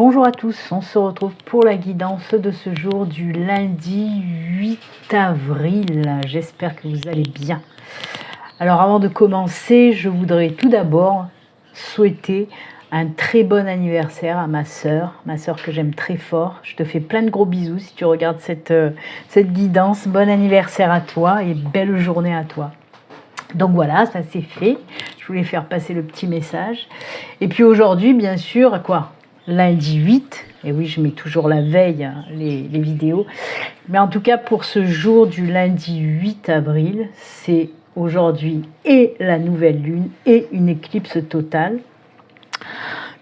Bonjour à tous, on se retrouve pour la guidance de ce jour du lundi 8 avril. J'espère que vous allez bien. Alors avant de commencer, je voudrais tout d'abord souhaiter un très bon anniversaire à ma sœur que j'aime très fort. Je te fais plein de gros bisous si tu regardes cette guidance. Bon anniversaire à toi et belle journée à toi. Donc voilà, ça c'est fait. Je voulais faire passer le petit message. Et puis aujourd'hui, bien sûr, lundi 8, et oui, je mets toujours la veille les vidéos. Mais en tout cas, pour ce jour du lundi 8 avril, c'est aujourd'hui et la nouvelle lune et une éclipse totale.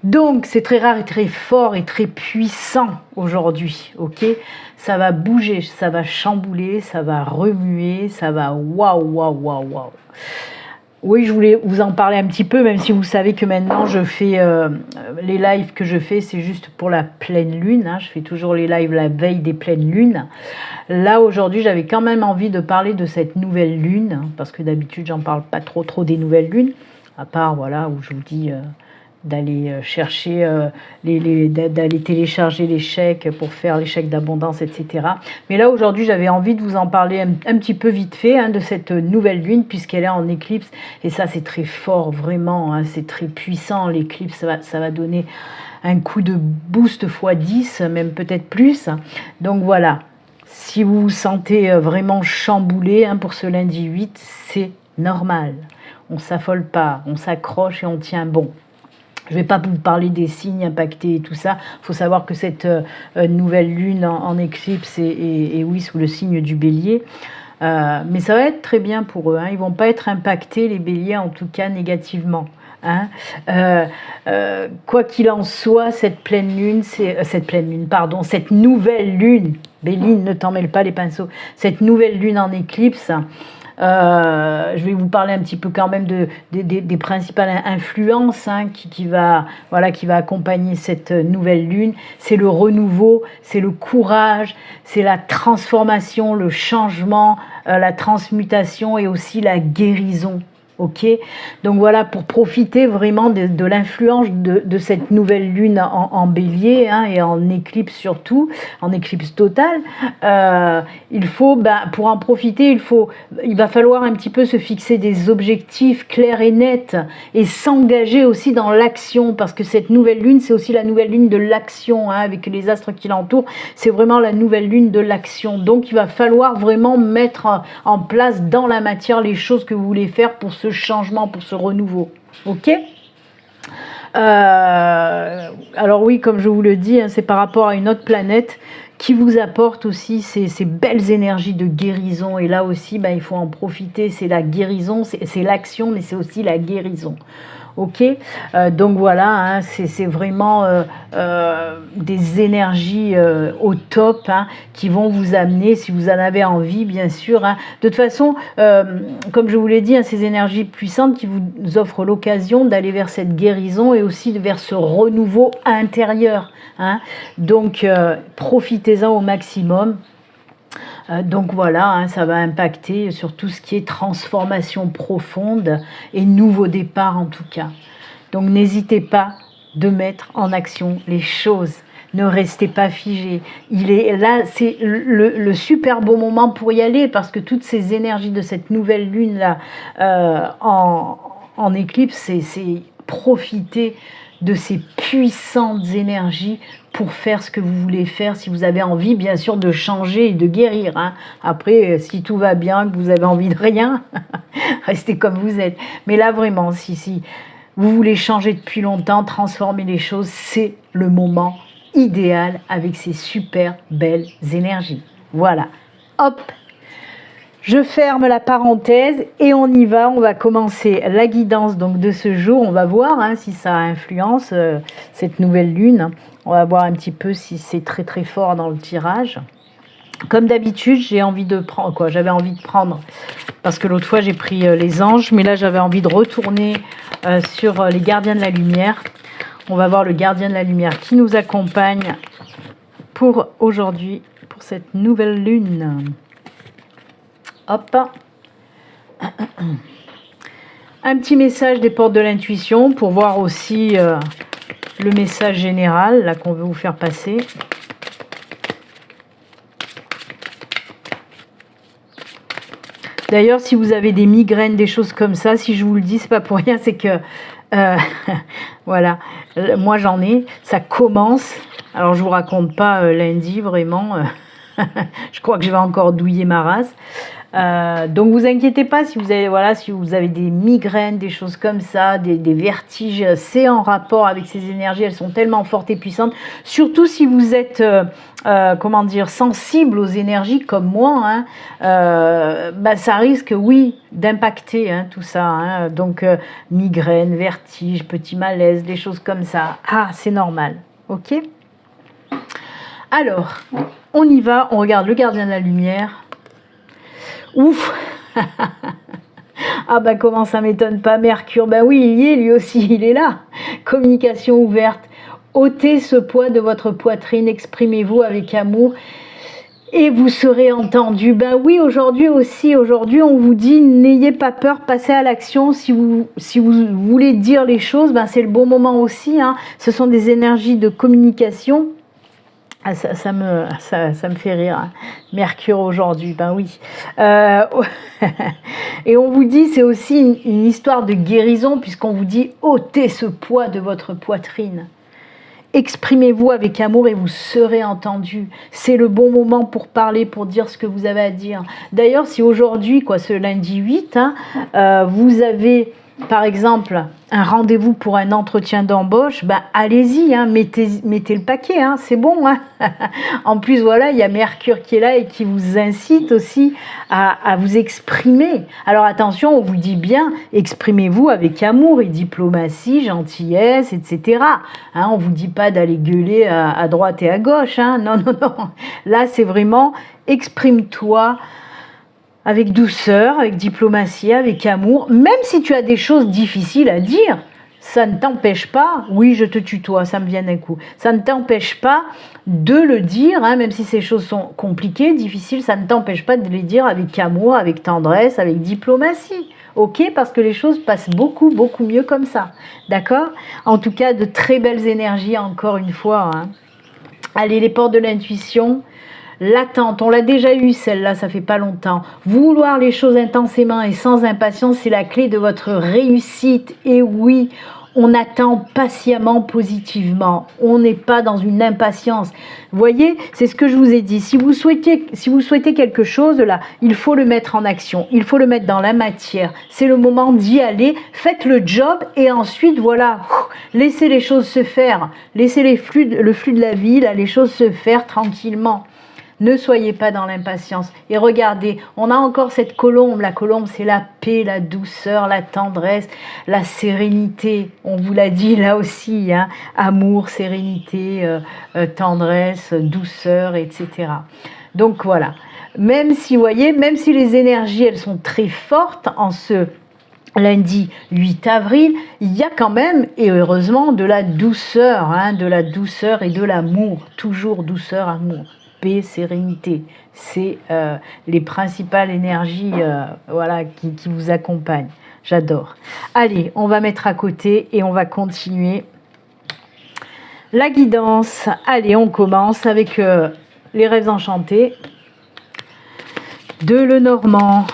Donc, c'est très rare et très fort et très puissant aujourd'hui, ok? Ça va bouger, ça va chambouler, ça va remuer, ça va waouh. Oui, je voulais vous en parler un petit peu, même si vous savez que maintenant je fais les lives que je fais, c'est juste pour la pleine lune. Je fais toujours les lives la veille des pleines lunes. Là, aujourd'hui, j'avais quand même envie de parler de cette nouvelle lune, parce que d'habitude, j'en parle pas trop des nouvelles lunes, à part, voilà, où je vous dis d'aller chercher, d'aller télécharger les chèques pour faire les chèques d'abondance, etc. Mais là, aujourd'hui, j'avais envie de vous en parler un petit peu vite fait de cette nouvelle lune, puisqu'elle est en éclipse. Et ça, c'est très fort, vraiment. C'est très puissant, l'éclipse. Ça va donner un coup de boost x10, même peut-être plus. Donc voilà, si vous vous sentez vraiment chamboulé pour ce lundi 8, c'est normal. On ne s'affole pas, on s'accroche et on tient bon. Je ne vais pas vous parler des signes impactés et tout ça. Il faut savoir que cette nouvelle lune en éclipse est oui, sous le signe du bélier. Mais ça va être très bien pour eux. Ils ne vont pas être impactés, les béliers, en tout cas négativement. Quoi qu'il en soit, cette nouvelle lune, Béline, ne t'en mêle pas les pinceaux, cette nouvelle lune en éclipse, je vais vous parler un petit peu quand même des principales influences qui va accompagner cette nouvelle lune. C'est le renouveau, c'est le courage, c'est la transformation, le changement, la transmutation et aussi la guérison. Ok, donc voilà, pour profiter vraiment de l'influence de cette nouvelle lune en bélier et en éclipse surtout, en éclipse totale, il faut, pour en profiter, il va falloir un petit peu se fixer des objectifs clairs et nets et s'engager aussi dans l'action, parce que cette nouvelle lune, c'est aussi la nouvelle lune de l'action, avec les astres qui l'entourent, c'est vraiment la nouvelle lune de l'action. Donc il va falloir vraiment mettre en place dans la matière les choses que vous voulez faire pour ce changement, pour ce renouveau. Ok ? Alors oui, comme je vous le dis, c'est par rapport à une autre planète qui vous apporte aussi ces belles énergies de guérison. Et là aussi, il faut en profiter. C'est la guérison, c'est l'action, mais c'est aussi la guérison. Ok, donc voilà, c'est vraiment des énergies au top qui vont vous amener, si vous en avez envie, bien sûr. De toute façon, comme je vous l'ai dit, ces énergies puissantes qui vous offrent l'occasion d'aller vers cette guérison et aussi vers ce renouveau intérieur. Donc, profitez-en au maximum. Donc voilà, ça va impacter sur tout ce qui est transformation profonde et nouveau départ en tout cas. Donc n'hésitez pas de mettre en action les choses. Ne restez pas figé. C'est le super beau moment pour y aller, parce que toutes ces énergies de cette nouvelle lune là en éclipse, c'est profiter de ces puissantes énergies pour faire ce que vous voulez faire, si vous avez envie, bien sûr, de changer et de guérir. Après, si tout va bien, que vous avez envie de rien, restez comme vous êtes. Mais là, vraiment, si vous voulez changer depuis longtemps, transformer les choses, c'est le moment idéal avec ces super belles énergies. Voilà. Hop! Je ferme la parenthèse et on y va. On va commencer la guidance donc de ce jour. On va voir si ça influence cette nouvelle lune. On va voir un petit peu si c'est très très fort dans le tirage. Comme d'habitude, j'avais envie de prendre, parce que l'autre fois j'ai pris les anges, mais là j'avais envie de retourner sur les gardiens de la lumière. On va voir le gardien de la lumière qui nous accompagne pour aujourd'hui, pour cette nouvelle lune. Hop. Un petit message des portes de l'intuition pour voir aussi le message général là qu'on veut vous faire passer. D'ailleurs, si vous avez des migraines, des choses comme ça, si je vous le dis, c'est pas pour rien, c'est que voilà, moi j'en ai, ça commence. Alors je vous raconte pas lundi vraiment, je crois que je vais encore douiller ma race. Donc vous inquiétez pas si vous avez voilà, si vous avez des migraines, des choses comme ça, des vertiges, c'est en rapport avec ces énergies, elles sont tellement fortes et puissantes. Surtout si vous êtes comment dire, sensible aux énergies comme moi, hein, ça risque, oui, d'impacter hein, tout ça. Hein. Donc migraine, vertige, petit malaise, des choses comme ça. Ah, c'est normal, ok? Alors, on y va, on regarde le gardien de la lumière. Ouf. Ah bah comment ça m'étonne pas, Mercure, bah oui, il y est, lui aussi, il est là. Communication ouverte. Ôtez ce poids de votre poitrine, exprimez-vous avec amour et vous serez entendu. Ben oui, aujourd'hui aussi, aujourd'hui on vous dit, n'ayez pas peur, passez à l'action. Si vous voulez dire les choses, ben c'est le bon moment aussi. Hein. Ce sont des énergies de communication. Ah, ça me fait rire, hein. Mercure aujourd'hui, ben oui. Et on vous dit, c'est aussi une histoire de guérison, puisqu'on vous dit, ôtez ce poids de votre poitrine. Exprimez-vous avec amour et vous serez entendu. C'est le bon moment pour parler, pour dire ce que vous avez à dire. D'ailleurs, si aujourd'hui, ce lundi 8, hein, vous avez... Par exemple, un rendez-vous pour un entretien d'embauche, ben allez-y, hein, mettez le paquet, hein, c'est bon. Hein. En plus, voilà, il y a Mercure qui est là et qui vous incite aussi à vous exprimer. Alors attention, on vous dit bien, exprimez-vous avec amour et diplomatie, gentillesse, etc. Hein, on ne vous dit pas d'aller gueuler à droite et à gauche. Hein. Non, non, non. Là, c'est vraiment exprime-toi avec douceur, avec diplomatie, avec amour, même si tu as des choses difficiles à dire, ça ne t'empêche pas, oui je te tutoie, ça me vient d'un coup, ça ne t'empêche pas de le dire, hein, même si ces choses sont compliquées, difficiles, ça ne t'empêche pas de les dire avec amour, avec tendresse, avec diplomatie, ok, parce que les choses passent beaucoup, beaucoup mieux comme ça, d'accord? En tout cas, de très belles énergies encore une fois, hein. Allez, les portes de l'intuition. L'attente, on l'a déjà eu celle-là, ça fait pas longtemps. Vouloir les choses intensément et sans impatience, c'est la clé de votre réussite. Et oui, on attend patiemment, positivement. On n'est pas dans une impatience. Vous voyez, c'est ce que je vous ai dit. Si vous souhaitez quelque chose, là, il faut le mettre en action. Il faut le mettre dans la matière. C'est le moment d'y aller. Faites le job et ensuite, voilà, laissez les choses se faire. Laissez le flux de la vie, là, les choses se faire tranquillement. Ne soyez pas dans l'impatience. Et regardez, on a encore cette colombe. La colombe, c'est la paix, la douceur, la tendresse, la sérénité. On vous l'a dit là aussi, hein. Amour, sérénité, tendresse, douceur, etc. Donc voilà. Même si, vous voyez, même si les énergies, elles sont très fortes en ce lundi 8 avril, il y a quand même, et heureusement, de la douceur, hein, de la douceur et de l'amour. Toujours douceur, amour. Paix, sérénité, c'est les principales énergies voilà, qui vous accompagnent. J'adore. Allez, on va mettre à côté et on va continuer la guidance. Allez, on commence avec les rêves enchantés de Lenormand.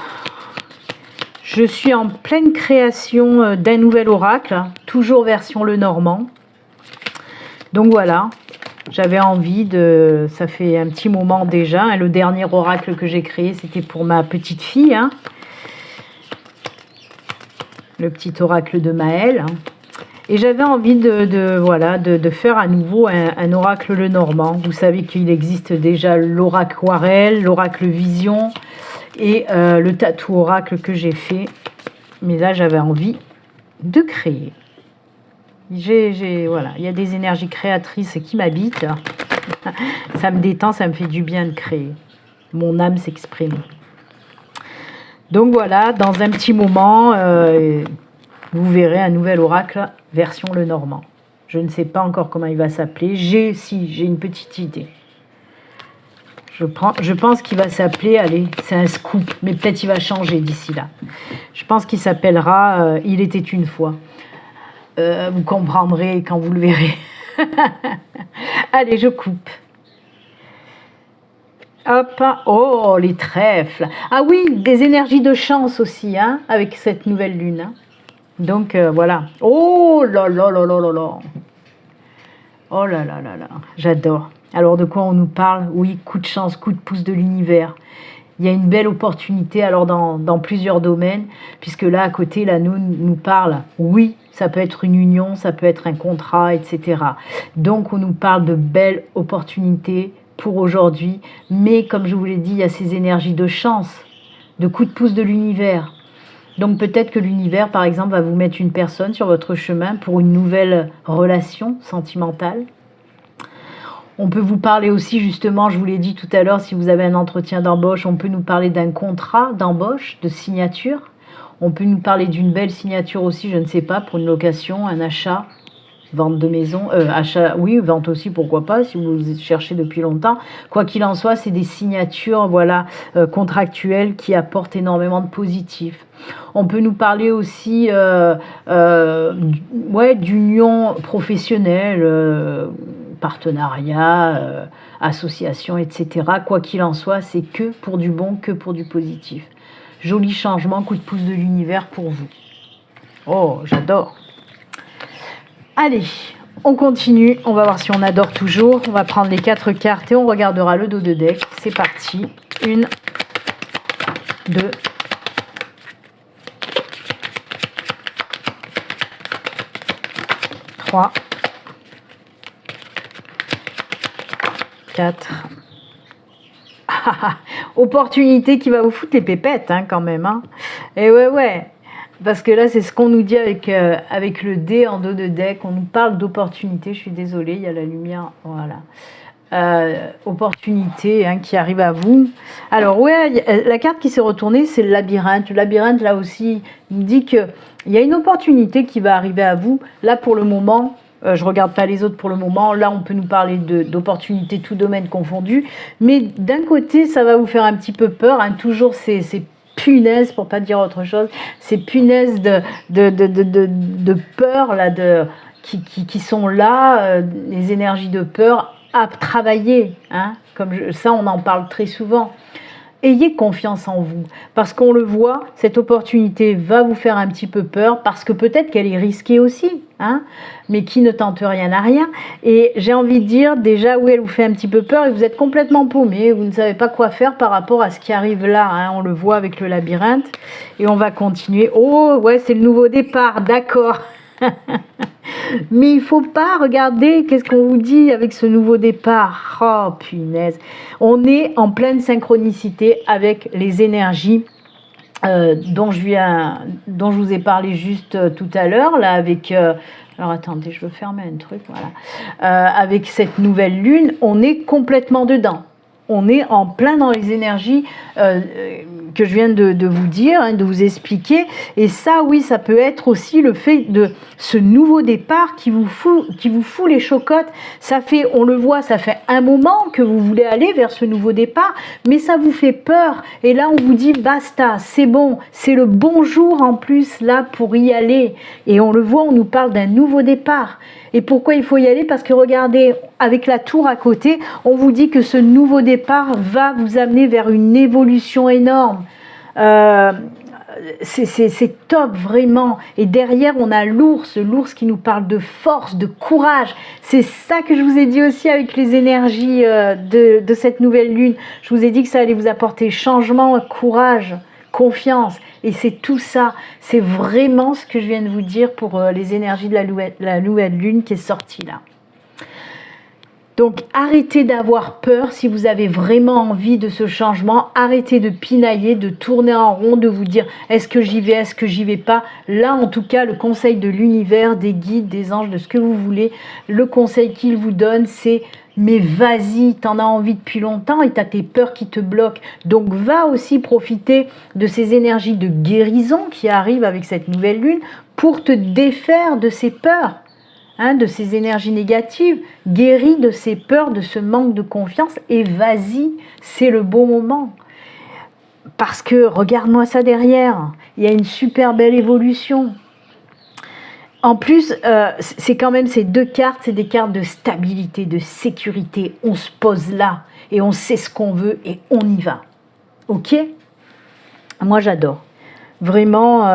Je suis en pleine création d'un nouvel oracle, toujours version Lenormand. Donc voilà. J'avais envie de... Ça fait un petit moment déjà. Hein, le dernier oracle que j'ai créé, c'était pour ma petite fille. Hein, le petit oracle de Maëlle. Hein, et j'avais envie de faire à nouveau un oracle Lenormand. Vous savez qu'il existe déjà l'oracle Aquarelle, l'oracle Vision et le tatou oracle que j'ai fait. Mais là, j'avais envie de créer. Voilà, il y a des énergies créatrices qui m'habitent. Ça me détend, ça me fait du bien de créer. Mon âme s'exprime. Donc voilà, dans un petit moment, vous verrez un nouvel oracle version Lenormand. Je ne sais pas encore comment il va s'appeler. J'ai une petite idée. Je pense qu'il va s'appeler, allez, c'est un scoop, mais peut-être il va changer d'ici là. Je pense qu'il s'appellera Il était une fois. Vous comprendrez quand vous le verrez. Allez, je coupe. Hop, oh, les trèfles. Ah oui, des énergies de chance aussi, hein, avec cette nouvelle lune. Hein. Donc, voilà. Oh là là là là là là. Oh là là là là, j'adore. Alors, de quoi on nous parle? Oui, coup de chance, coup de pouce de l'univers. Il y a une belle opportunité alors dans plusieurs domaines, puisque là, à côté, la nous parle, oui, ça peut être une union, ça peut être un contrat, etc. Donc, on nous parle de belles opportunités pour aujourd'hui, mais comme je vous l'ai dit, il y a ces énergies de chance, de coup de pouce de l'univers. Donc peut-être que l'univers, par exemple, va vous mettre une personne sur votre chemin pour une nouvelle relation sentimentale. On peut vous parler aussi, justement, je vous l'ai dit tout à l'heure, si vous avez un entretien d'embauche, on peut nous parler d'un contrat d'embauche, de signature. On peut nous parler d'une belle signature aussi, je ne sais pas, pour une location, un achat, vente de maison, achat, oui, vente aussi, pourquoi pas, si vous cherchez depuis longtemps. Quoi qu'il en soit, c'est des signatures, voilà, contractuelles qui apportent énormément de positif. On peut nous parler aussi, ouais, d'union professionnelle, partenariat, association, etc. Quoi qu'il en soit, c'est que pour du bon, que pour du positif. Joli changement, coup de pouce de l'univers pour vous. Oh, j'adore. Allez, on continue. On va voir si on adore toujours. On va prendre les 4 cartes et on regardera le dos de deck. C'est parti. 1, 2, 3, 4. Opportunité qui va vous foutre les pépettes, hein, quand même. Hein. Et ouais. Parce que là, c'est ce qu'on nous dit avec le dé en dos de deck. On nous parle d'opportunité. Je suis désolée, il y a la lumière. Voilà. Opportunité, hein, qui arrive à vous. Alors, ouais, la carte qui s'est retournée, c'est le labyrinthe. Le labyrinthe, là aussi, il me dit qu'il y a une opportunité qui va arriver à vous. Là, pour le moment, je ne regarde pas les autres pour le moment. Là, on peut nous parler d'opportunités, tout domaine confondu. Mais d'un côté, ça va vous faire un petit peu peur. Hein, toujours ces punaises, pour pas dire autre chose, ces punaises de peur là, qui sont là, les énergies de peur à travailler. Hein, ça, on en parle très souvent. Ayez confiance en vous, parce qu'on le voit, cette opportunité va vous faire un petit peu peur, parce que peut-être qu'elle est risquée aussi, hein, mais qui ne tente rien à rien. Et j'ai envie de dire, déjà, oui, elle vous fait un petit peu peur, et vous êtes complètement paumé, vous ne savez pas quoi faire par rapport à ce qui arrive là, hein, on le voit avec le labyrinthe, et on va continuer. Oh, ouais, c'est le nouveau départ, d'accord. Mais il ne faut pas regarder, qu'est-ce qu'on vous dit avec ce nouveau départ. Oh, punaise. On est en pleine synchronicité avec les énergies dont je vous ai parlé juste tout à l'heure, là, avec... alors attendez, je veux fermer un truc, voilà. Avec cette nouvelle lune, on est complètement dedans. On est en plein dans les énergies que je viens de vous dire, hein, de vous expliquer. Et ça, oui, ça peut être aussi le fait de ce nouveau départ qui vous fout les chocottes. Ça fait, on le voit, ça fait un moment que vous voulez aller vers ce nouveau départ, mais ça vous fait peur. Et là, on vous dit, basta, c'est bon, c'est le bon jour en plus, là, pour y aller. Et on le voit, on nous parle d'un nouveau départ. Et pourquoi il faut y aller? Parce que regardez, avec la tour à côté, on vous dit que ce nouveau départ va vous amener vers une évolution énorme. C'est top, vraiment. Et derrière, on a l'ours qui nous parle de force, de courage. C'est ça que je vous ai dit aussi avec les énergies de cette nouvelle lune. Je vous ai dit que ça allait vous apporter changement, courage, confiance. Et c'est tout ça, c'est vraiment ce que je viens de vous dire pour les énergies de la nouvelle lune qui est sortie là. Donc arrêtez d'avoir peur si vous avez vraiment envie de ce changement. Arrêtez de pinailler, de tourner en rond, de vous dire est-ce que j'y vais, est-ce que j'y vais pas. Là en tout cas, le conseil de l'univers, des guides, des anges, de ce que vous voulez, le conseil qu'il vous donne, c'est mais vas-y, t'en as envie depuis longtemps et t'as tes peurs qui te bloquent. Donc va aussi profiter de ces énergies de guérison qui arrivent avec cette nouvelle lune pour te défaire de ces peurs. Hein, de ces énergies négatives, guéris de ces peurs, de ce manque de confiance et vas-y, c'est le bon moment. Parce que regarde-moi ça derrière, il y a une super belle évolution. En plus, c'est quand même ces deux cartes, c'est des cartes de stabilité, de sécurité. On se pose là et on sait ce qu'on veut et on y va. Ok? Moi, j'adore. Vraiment,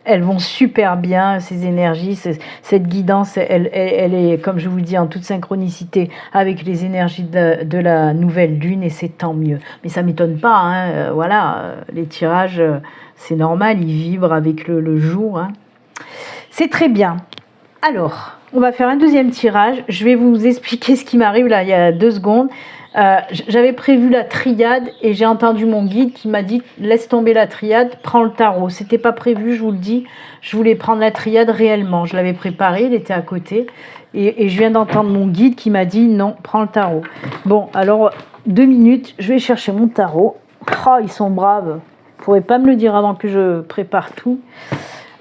elles vont super bien, ces énergies. Cette guidance, elle est, comme je vous le dis, en toute synchronicité avec les énergies de la nouvelle lune et c'est tant mieux. Mais ça ne m'étonne pas, hein, voilà, les tirages, c'est normal, ils vibrent avec le jour. Hein. C'est très bien. Alors, on va faire un deuxième tirage. Je vais vous expliquer ce qui m'arrive là, il y a 2 secondes. J'avais prévu la triade et j'ai entendu mon guide qui m'a dit laisse tomber la triade, prends le tarot. C'était pas prévu, je vous le dis. Je voulais prendre la triade réellement. Je l'avais préparé, il était à côté. Et je viens d'entendre mon guide qui m'a dit non, prends le tarot. Bon, alors 2 minutes, je vais chercher mon tarot. Oh, ils sont braves. Vous ne pourrez pas me le dire avant que je prépare tout.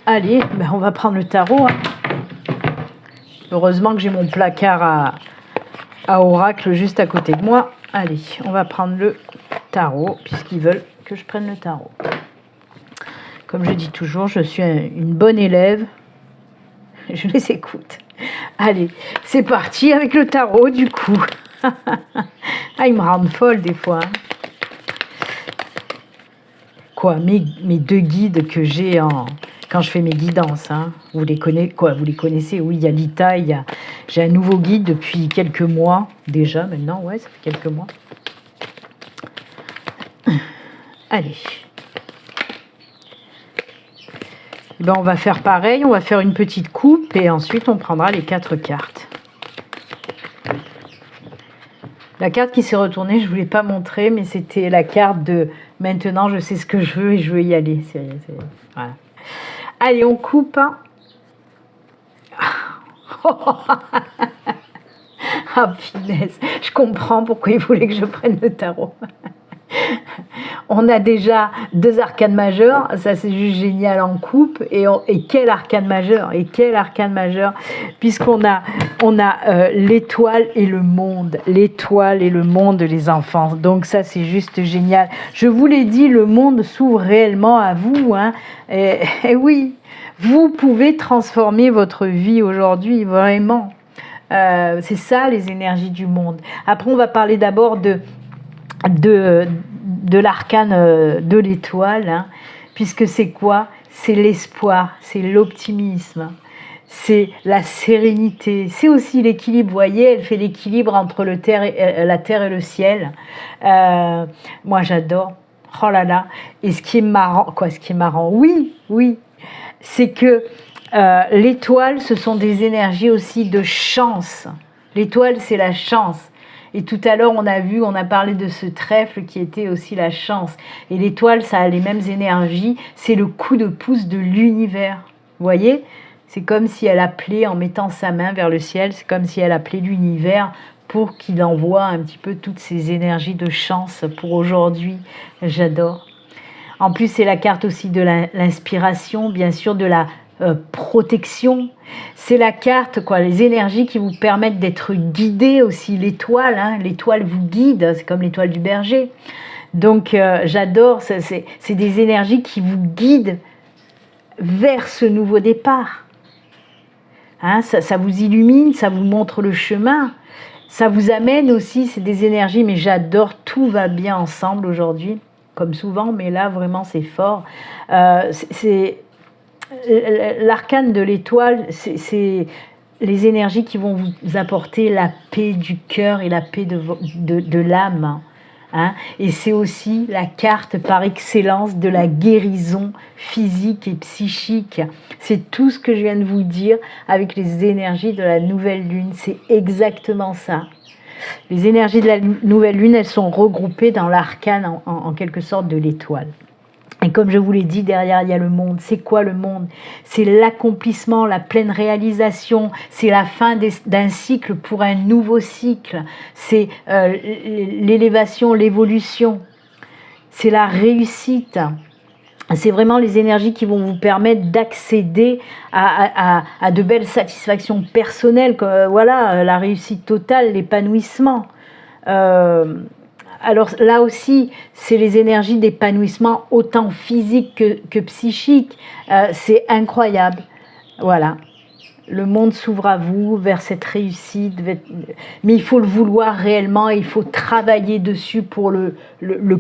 Allez, ben on va prendre le tarot. Hein. Heureusement que j'ai mon placard à oracle juste à côté de moi. Allez, on va prendre le tarot, puisqu'ils veulent que je prenne le tarot. Comme je dis toujours, je suis une bonne élève. Je les écoute. Allez, c'est parti avec le tarot, du coup. Ah, ils me rendent folle des fois. Hein. Quoi, mes 2 guides que j'ai quand je fais mes guidances, hein. Vous les connaissez, oui, il y a Lita, j'ai un nouveau guide depuis quelques mois, déjà maintenant, ouais, ça fait quelques mois. Allez. Et ben, on va faire pareil, on va faire une petite coupe et ensuite on prendra les 4 cartes. La carte qui s'est retournée, je ne vous l'ai pas montrée, mais c'était la carte de maintenant je sais ce que je veux et je veux y aller. Voilà. Allez, on coupe. Ah, finesse. Je comprends pourquoi il voulait que je prenne le tarot. On a déjà 2 arcanes majeures, ça c'est juste génial en coupe. Et quel arcane majeur, puisqu'on a l'étoile et le monde, les enfants. Donc ça c'est juste génial. Je vous l'ai dit, le monde s'ouvre réellement à vous. Hein. Et oui, vous pouvez transformer votre vie aujourd'hui, vraiment. C'est ça les énergies du monde. Après on va parler d'abord de l'arcane de l'étoile, hein, puisque c'est quoi? C'est l'espoir, c'est l'optimisme, c'est la sérénité, c'est aussi l'équilibre. Vous voyez, elle fait l'équilibre entre la terre et le ciel. Moi j'adore. Oh là là. Et ce qui est marrant, oui, c'est que l'étoile, ce sont des énergies aussi de chance. L'étoile, c'est la chance. Et tout à l'heure, on a parlé de ce trèfle qui était aussi la chance. Et l'étoile, ça a les mêmes énergies. C'est le coup de pouce de l'univers. Vous voyez? C'est comme si elle appelait, en mettant sa main vers le ciel, c'est comme si elle appelait l'univers pour qu'il envoie un petit peu toutes ces énergies de chance pour aujourd'hui. J'adore. En plus, c'est la carte aussi de l'inspiration, bien sûr, de la protection. C'est la carte, les énergies qui vous permettent d'être guidés aussi. L'étoile, hein, l'étoile vous guide, c'est comme l'étoile du berger. Donc j'adore, c'est des énergies qui vous guident vers ce nouveau départ. Hein, ça vous illumine, ça vous montre le chemin, ça vous amène aussi, c'est des énergies, mais j'adore, tout va bien ensemble aujourd'hui, comme souvent, mais là vraiment c'est fort. L'arcane de l'étoile, c'est les énergies qui vont vous apporter la paix du cœur et la paix de l'âme. Hein. Et c'est aussi la carte par excellence de la guérison physique et psychique. C'est tout ce que je viens de vous dire avec les énergies de la nouvelle lune. C'est exactement ça. Les énergies de la nouvelle lune, elles sont regroupées dans l'arcane en quelque sorte de l'étoile. Et comme je vous l'ai dit, derrière, il y a le monde. C'est quoi le monde? C'est l'accomplissement, la pleine réalisation. C'est la fin d'un cycle pour un nouveau cycle. C'est l'élévation, l'évolution. C'est la réussite. C'est vraiment les énergies qui vont vous permettre d'accéder à de belles satisfactions personnelles. Voilà, la réussite totale, l'épanouissement. Alors là aussi, c'est les énergies d'épanouissement autant physique que psychique. C'est incroyable. Voilà. Le monde s'ouvre à vous, vers cette réussite, mais il faut le vouloir réellement, et il faut travailler dessus pour le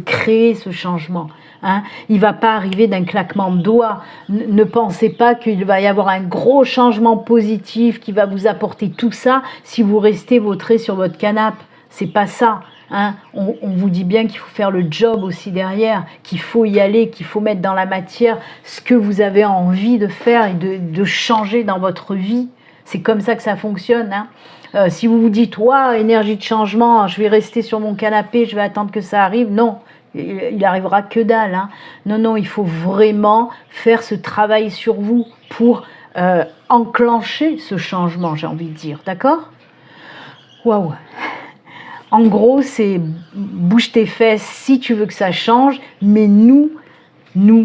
créer, ce changement. Hein. Il ne va pas arriver d'un claquement de doigts. Ne pensez pas qu'il va y avoir un gros changement positif qui va vous apporter tout ça si vous restez vautré sur votre canapé. C'est pas ça. Hein. On vous dit bien qu'il faut faire le job aussi derrière, qu'il faut y aller, qu'il faut mettre dans la matière ce que vous avez envie de faire et de changer dans votre vie. C'est comme ça que ça fonctionne. Hein. Si vous vous dites, ouais, énergie de changement, je vais rester sur mon canapé, je vais attendre que ça arrive, non, il arrivera que dalle. Hein. Non, non, il faut vraiment faire ce travail sur vous pour enclencher ce changement, j'ai envie de dire. D'accord? Waouh! En gros, c'est bouge tes fesses si tu veux que ça change, mais nous,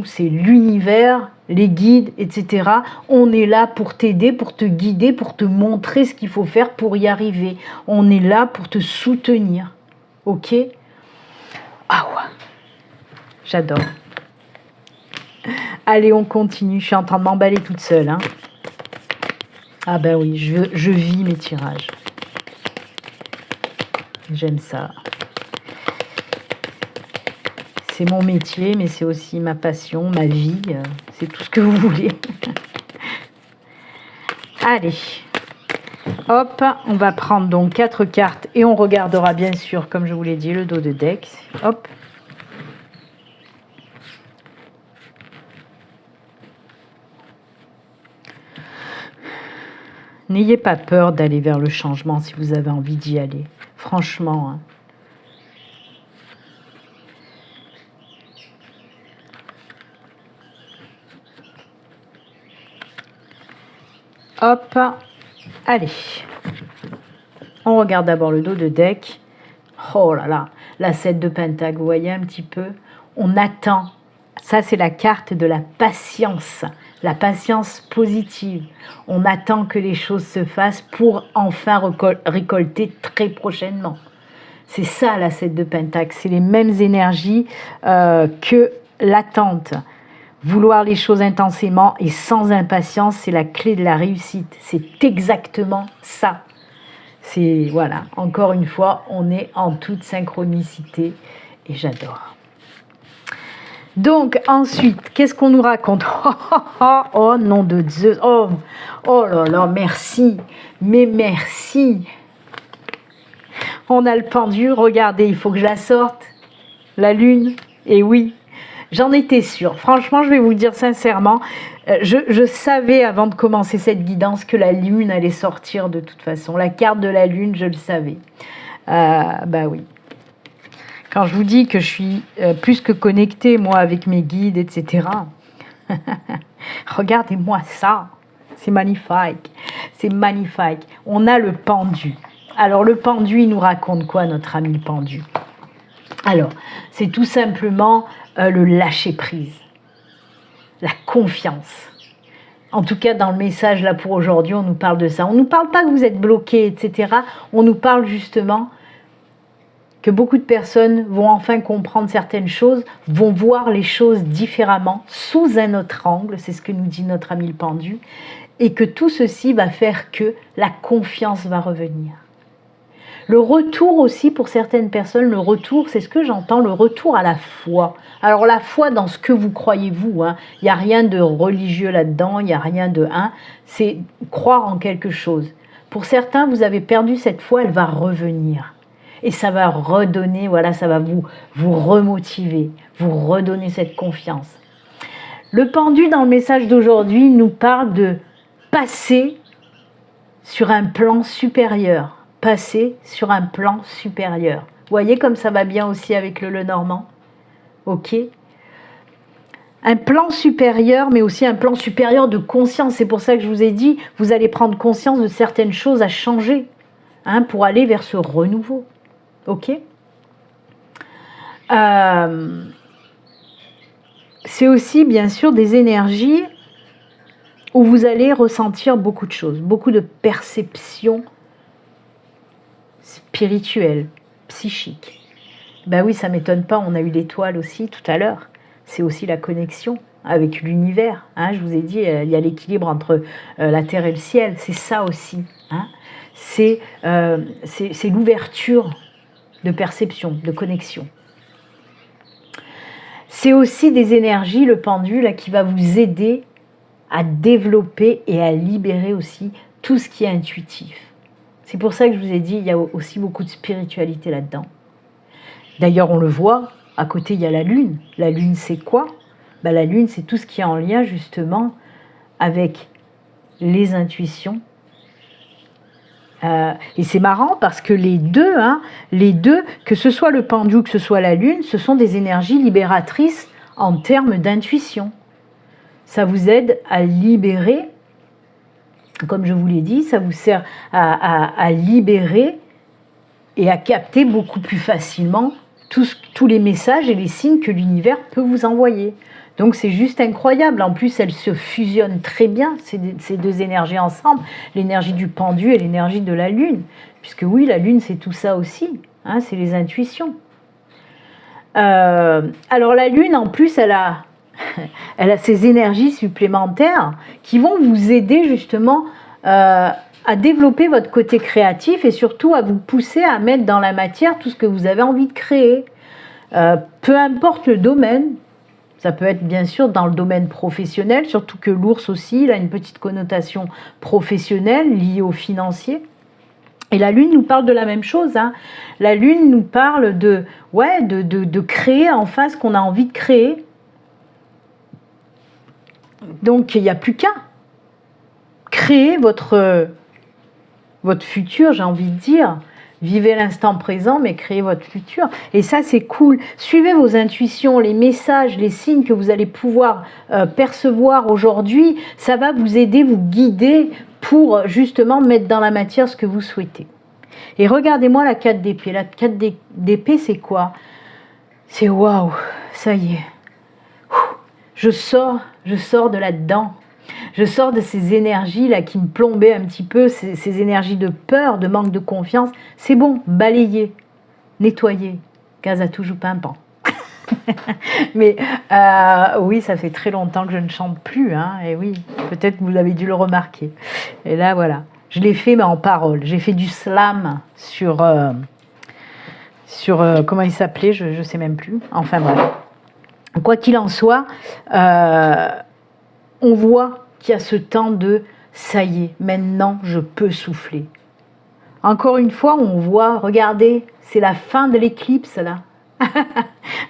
c'est l'univers, les guides, etc. On est là pour t'aider, pour te guider, pour te montrer ce qu'il faut faire pour y arriver. On est là pour te soutenir. Ok? Ah ouais, j'adore. Allez, on continue. Je suis en train de m'emballer toute seule. Hein. Ah ben oui, je vis mes tirages. J'aime ça. C'est mon métier, mais c'est aussi ma passion, ma vie. C'est tout ce que vous voulez. Allez. Hop, on va prendre donc 4 cartes et on regardera bien sûr, comme je vous l'ai dit, le dos de deck. Hop. N'ayez pas peur d'aller vers le changement si vous avez envie d'y aller. Franchement. Hein. Hop. Allez. On regarde d'abord le dos de deck. Oh là là. La 7 de Pentacle, vous voyez un petit peu. On attend. Ça, c'est la carte de la patience. La patience positive. On attend que les choses se fassent pour enfin récolter très prochainement. C'est ça la 7 de Pentacle. C'est les mêmes énergies que l'attente. Vouloir les choses intensément et sans impatience, c'est la clé de la réussite. C'est exactement ça. C'est, voilà, encore une fois, on est en toute synchronicité et j'adore. Donc, ensuite, qu'est-ce qu'on nous raconte? Oh, nom de Zeus. Oh là là, merci. Mais merci. On a le pendu. Regardez, il faut que je la sorte. La lune. Et oui, j'en étais sûre. Franchement, je vais vous dire sincèrement, je savais avant de commencer cette guidance que la lune allait sortir de toute façon. La carte de la lune, je le savais. Bah oui. Quand je vous dis que je suis plus que connectée, moi, avec mes guides, etc. Regardez-moi ça. C'est magnifique. C'est magnifique. On a le pendu. Alors, le pendu, il nous raconte quoi, notre ami le pendu? Alors, c'est tout simplement le lâcher-prise. La confiance. En tout cas, dans le message, là, pour aujourd'hui, on nous parle de ça. On ne nous parle pas que vous êtes bloqué, etc. On nous parle justement que beaucoup de personnes vont enfin comprendre certaines choses, vont voir les choses différemment, sous un autre angle, c'est ce que nous dit notre ami le pendu, et que tout ceci va faire que la confiance va revenir. Le retour aussi, pour certaines personnes, le retour, c'est ce que j'entends, le retour à la foi. Alors la foi dans ce que vous croyez vous, hein. Il n'y a rien de religieux là-dedans, il n'y a rien de... c'est croire en quelque chose. Pour certains, vous avez perdu cette foi, elle va revenir. Et ça va redonner, voilà, ça va vous remotiver, vous redonner cette confiance. Le pendu, dans le message d'aujourd'hui, nous parle de passer sur un plan supérieur. Passer sur un plan supérieur. Vous voyez comme ça va bien aussi avec le Lenormand? Ok? Un plan supérieur, mais aussi un plan supérieur de conscience. C'est pour ça que je vous ai dit, vous allez prendre conscience de certaines choses à changer, hein, pour aller vers ce renouveau. Ok? C'est aussi, bien sûr, des énergies où vous allez ressentir beaucoup de choses, beaucoup de perceptions spirituelles, psychiques. Ben oui, ça ne m'étonne pas, on a eu l'étoile aussi tout à l'heure. C'est aussi la connexion, avec l'univers. Hein, je vous ai dit, il y a l'équilibre entre la terre et le ciel. C'est ça aussi. Hein. C'est l'ouverture de perception, de connexion. C'est aussi des énergies, le pendule, qui va vous aider à développer et à libérer aussi tout ce qui est intuitif. C'est pour ça que je vous ai dit, il y a aussi beaucoup de spiritualité là-dedans. D'ailleurs, on le voit, à côté, il y a la Lune. La Lune, c'est quoi? Ben, la Lune, c'est tout ce qui est en lien, justement, avec les intuitions. Et c'est marrant parce que les deux, que ce soit le pendule, que ce soit la Lune, ce sont des énergies libératrices en termes d'intuition. Ça vous aide à libérer, comme je vous l'ai dit, ça vous sert à libérer et à capter beaucoup plus facilement tous les messages et les signes que l'univers peut vous envoyer. Donc c'est juste incroyable. En plus, elles se fusionnent très bien, ces deux énergies ensemble, l'énergie du pendule et l'énergie de la Lune. Puisque oui, la Lune, c'est tout ça aussi, hein, c'est les intuitions. Alors la Lune, en plus, elle a ces énergies supplémentaires qui vont vous aider justement à développer votre côté créatif et surtout à vous pousser à mettre dans la matière tout ce que vous avez envie de créer. Peu importe le domaine, ça peut être bien sûr dans le domaine professionnel, surtout que l'ours aussi, il a une petite connotation professionnelle liée au financier. Et la Lune nous parle de la même chose. Hein. La Lune nous parle de créer enfin ce qu'on a envie de créer. Donc il n'y a plus qu'à créer votre futur, j'ai envie de dire. Vivez l'instant présent, mais créez votre futur. Et ça, c'est cool. Suivez vos intuitions, les messages, les signes que vous allez pouvoir percevoir aujourd'hui. Ça va vous aider, vous guider pour justement mettre dans la matière ce que vous souhaitez. Et regardez-moi la 4 d'épée. La 4 d'épée, c'est quoi? C'est waouh, ça y est. Je sors de là-dedans. Je sors de ces énergies-là qui me plombaient un petit peu, ces énergies de peur, de manque de confiance. C'est bon, balayer, nettoyer. Casa joue pimpant. Mais oui, ça fait très longtemps que je ne chante plus. Hein, et oui, peut-être que vous avez dû le remarquer. Et là, voilà. Je l'ai fait, mais en parole. J'ai fait du slam sur comment il s'appelait, je ne sais même plus. Enfin, bref. Quoi qu'il en soit, on voit qu'il y a ce temps de « ça y est, maintenant je peux souffler ». Encore une fois, on voit, regardez, c'est la fin de l'éclipse là. Vous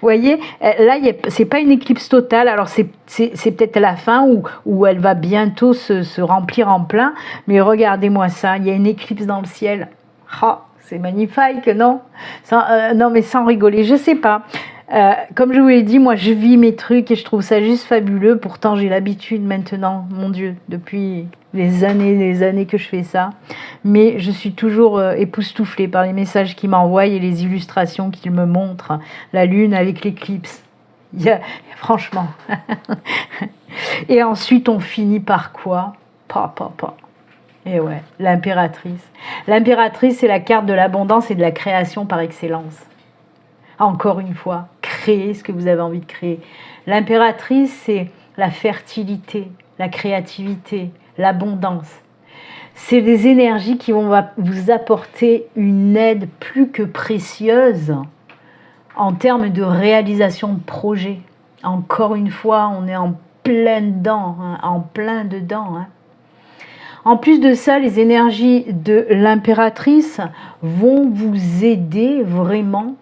voyez, là, c'est pas une éclipse totale, alors c'est peut-être la fin où elle va bientôt se remplir en plein, mais regardez-moi ça, il y a une éclipse dans le ciel. Oh, c'est magnifique, non? Non, mais sans rigoler, je sais pas. Comme je vous l'ai dit, moi je vis mes trucs et je trouve ça juste fabuleux. Pourtant j'ai l'habitude maintenant, mon Dieu, depuis des années que je fais ça. Mais je suis toujours époustouflée par les messages qu'il m'envoie et les illustrations qu'il me montre. La lune avec l'éclipse. Franchement. Et ensuite on finit par quoi? Et ouais, l'impératrice. L'impératrice, c'est la carte de l'abondance et de la création par excellence. Encore une fois, créez ce que vous avez envie de créer. L'impératrice, c'est la fertilité, la créativité, l'abondance. C'est des énergies qui vont vous apporter une aide plus que précieuse en termes de réalisation de projets. Encore une fois, on est en plein dedans, hein, en plein dedans. Hein. En plus de ça, les énergies de l'impératrice vont vous aider vraiment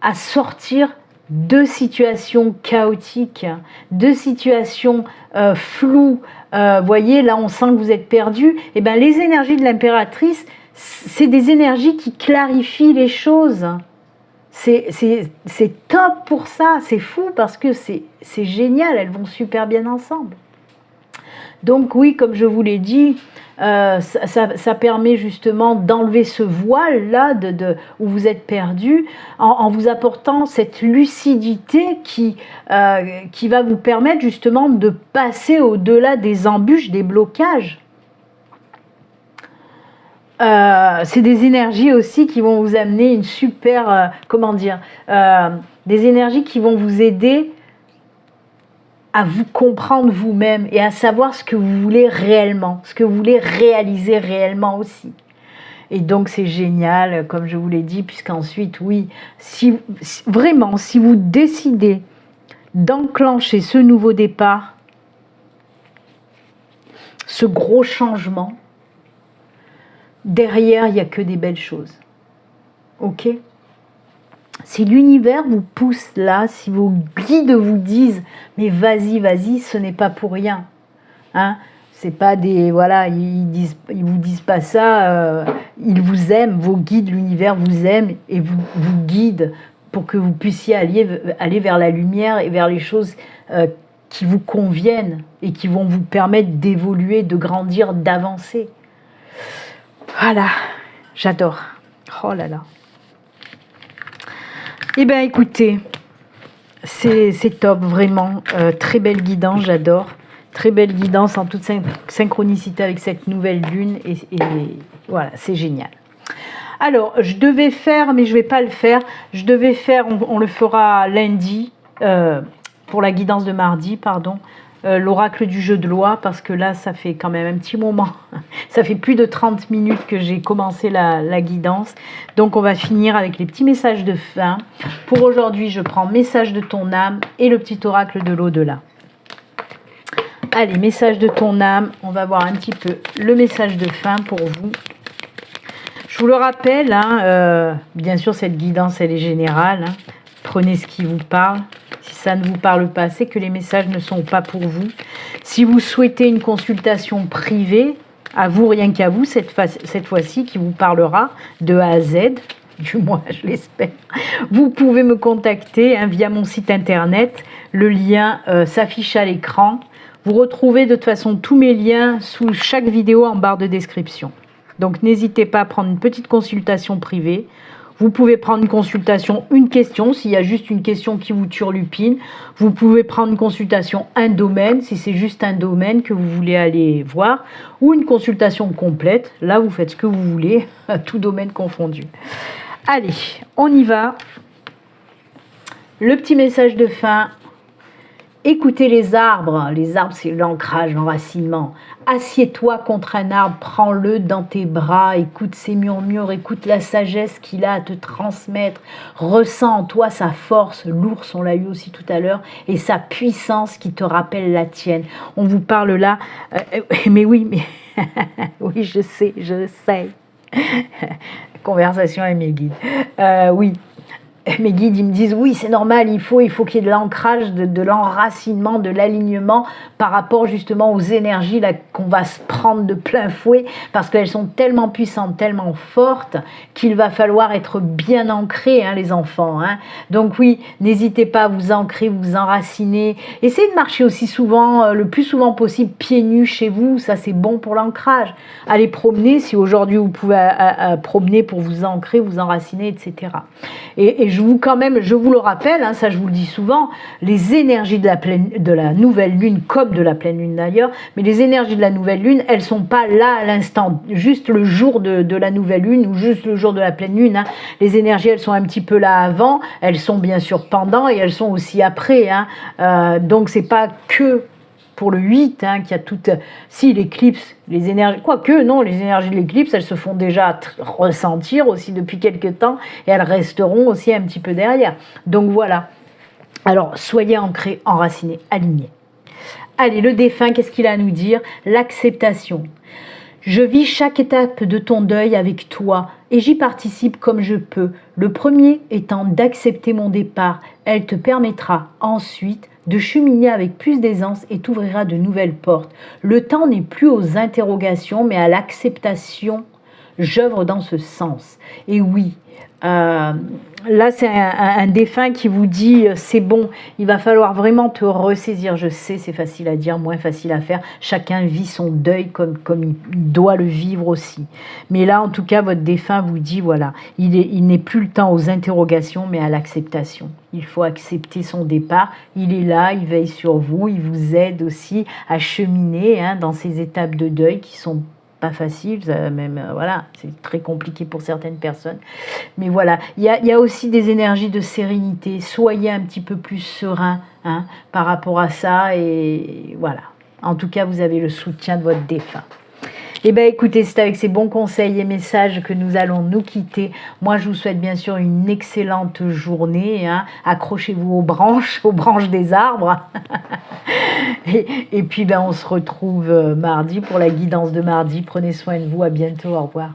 à sortir de situations chaotiques, de situations floues. Voyez, là on sent que vous êtes perdu. Et bien, les énergies de l'impératrice, c'est des énergies qui clarifient les choses. C'est top pour ça, c'est fou parce que c'est génial, elles vont super bien ensemble. Donc oui, comme je vous l'ai dit, ça permet justement d'enlever ce voile-là où vous êtes perdu en vous apportant cette lucidité qui va vous permettre justement de passer au-delà des embûches, des blocages. C'est des énergies aussi qui vont vous amener une super, des énergies qui vont vous aider à vous comprendre vous-même et à savoir ce que vous voulez réellement, ce que vous voulez réaliser réellement aussi. Et donc c'est génial, comme je vous l'ai dit, puisqu'ensuite, oui, vraiment, si vous décidez d'enclencher ce nouveau départ, ce gros changement, derrière, il n'y a que des belles choses. Ok ? Si l'univers vous pousse là, si vos guides vous disent « mais vas-y, vas-y », ce n'est pas pour rien. Hein ? C'est pas des... Voilà, ils vous disent pas ça, ils vous aiment, vos guides, l'univers vous aime et vous guide pour que vous puissiez aller vers la lumière et vers les choses qui vous conviennent et qui vont vous permettre d'évoluer, de grandir, d'avancer. Voilà, j'adore. Oh là là. Eh bien, écoutez, c'est top, vraiment. Très belle guidance, j'adore. Très belle guidance en toute synchronicité avec cette nouvelle lune. Et voilà, c'est génial. Alors, je devais faire, mais je ne vais pas le faire. Je devais faire, on le fera lundi, pour la guidance de mardi, pardon. L'oracle du jeu de loi, parce que là, ça fait quand même un petit moment. Ça fait plus de 30 minutes que j'ai commencé la guidance. Donc, on va finir avec les petits messages de fin. Pour aujourd'hui, je prends message de ton âme et le petit oracle de l'au-delà. Allez, message de ton âme. On va voir un petit peu le message de fin pour vous. Je vous le rappelle, hein, bien sûr, cette guidance, elle est générale. Hein. Prenez ce qui vous parle. Si ça ne vous parle pas, c'est que les messages ne sont pas pour vous. Si vous souhaitez une consultation privée, à vous, rien qu'à vous, cette fois-ci, qui vous parlera de A à Z, du moins je l'espère, vous pouvez me contacter via mon site internet. Le lien s'affiche à l'écran. Vous retrouvez de toute façon tous mes liens sous chaque vidéo en barre de description. Donc n'hésitez pas à prendre une petite consultation privée. Vous pouvez prendre une consultation, une question, s'il y a juste une question qui vous turlupine. Vous pouvez prendre une consultation, un domaine, si c'est juste un domaine que vous voulez aller voir. Ou une consultation complète. Là, vous faites ce que vous voulez, tout domaine confondu. Allez, on y va. Le petit message de fin. Écoutez les arbres. Les arbres, c'est l'ancrage, l'enracinement. Assieds-toi contre un arbre, prends-le dans tes bras, écoute ses murmures, écoute la sagesse qu'il a à te transmettre. Ressens en toi sa force, l'ours, on l'a eu aussi tout à l'heure, et sa puissance qui te rappelle la tienne. On vous parle là, mais oui, oui, je sais. Conversation avec mes guides. Oui. Mes guides, ils me disent, oui, c'est normal, il faut qu'il y ait de l'ancrage, de l'enracinement, de l'alignement par rapport justement aux énergies là qu'on va se prendre de plein fouet parce qu'elles sont tellement puissantes, tellement fortes qu'il va falloir être bien ancrés, les enfants. Donc oui, n'hésitez pas à vous ancrer, vous enraciner. Essayez de marcher aussi souvent, le plus souvent possible, pieds nus chez vous, ça c'est bon pour l'ancrage. Allez promener, si aujourd'hui vous pouvez promener pour vous ancrer, vous enraciner, etc. Et je vous le rappelle, ça je vous le dis souvent, les énergies de la nouvelle lune, comme de la pleine lune d'ailleurs, mais les énergies de la nouvelle lune, elles ne sont pas là à l'instant, juste le jour de la nouvelle lune ou juste le jour de la pleine lune. Les énergies, elles sont un petit peu là avant, elles sont bien sûr pendant et elles sont aussi après. Donc c'est pas que pour le 8, qu'il y a toute... Si, l'éclipse, les énergies... Quoique, non, les énergies de l'éclipse, elles se font déjà ressentir aussi depuis quelques temps et elles resteront aussi un petit peu derrière. Donc voilà. Alors, soyez ancrés, enracinés, alignés. Allez, le défunt, qu'est-ce qu'il a à nous dire? L'acceptation. Je vis chaque étape de ton deuil avec toi et j'y participe comme je peux. Le premier étant d'accepter mon départ. Elle te permettra ensuite de cheminer avec plus d'aisance et t'ouvrira de nouvelles portes. Le temps n'est plus aux interrogations, mais à l'acceptation. J'œuvre dans ce sens. Et oui, là c'est un défunt qui vous dit c'est bon, il va falloir vraiment te ressaisir. Je sais, c'est facile à dire, moins facile à faire. Chacun vit son deuil comme il doit le vivre aussi. Mais là, en tout cas, votre défunt vous dit voilà, il n'est plus le temps aux interrogations, mais à l'acceptation. Il faut accepter son départ. Il est là, il veille sur vous, il vous aide aussi à cheminer dans ces étapes de deuil qui sont pas facile, même voilà, c'est très compliqué pour certaines personnes. Mais voilà, il y a aussi des énergies de sérénité. Soyez un petit peu plus serein hein, par rapport à ça. Et voilà. En tout cas, vous avez le soutien de votre défunt. Eh bien, écoutez, c'est avec ces bons conseils et messages que nous allons nous quitter. Moi, je vous souhaite bien sûr une excellente journée. Hein. Accrochez-vous aux branches des arbres. et puis, ben, on se retrouve mardi pour la guidance de mardi. Prenez soin de vous. À bientôt. Au revoir.